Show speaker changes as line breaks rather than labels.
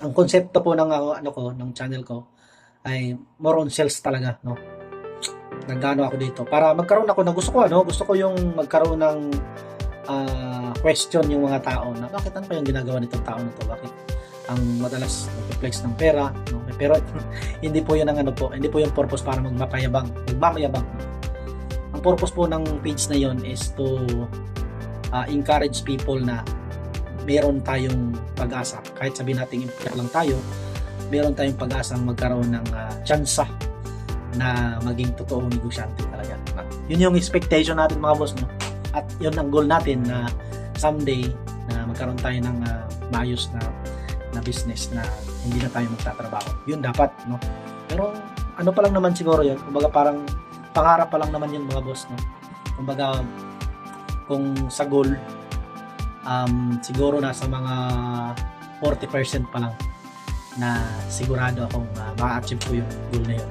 ang konsepto po ng ano ko, ng channel ko ay more on sales talaga, no. Nagano ako dito para magkaroon ako na gusto ko yung magkaroon ng question yung mga tao na bakit ano pa yung ginagawa nitong tao na to, bakit ang madalas nag-flex ng pera, no? Pero hindi po yun ang ano po, hindi po yung purpose para magmamayabang. Ang purpose po ng page na yon is to encourage people na meron tayong pag-asa. Kahit sabihin natin import lang tayo, meron tayong pag-asang magkaroon ng tsansa na maging totoong negosyante talaga. Yun yung expectation natin mga boss, no? At yun ang goal natin na someday na magkaroon tayo ng maayos na business na hindi na tayo magtatrabaho. Yun dapat, no? Pero ano pa lang naman siguro yun. Kumbaga parang pangarap pa lang naman yun mga boss, no? Kumbaga kung sa goal siguro nasa mga 40% pa lang na sigurado akong ma-achieve ko yung goal na yun.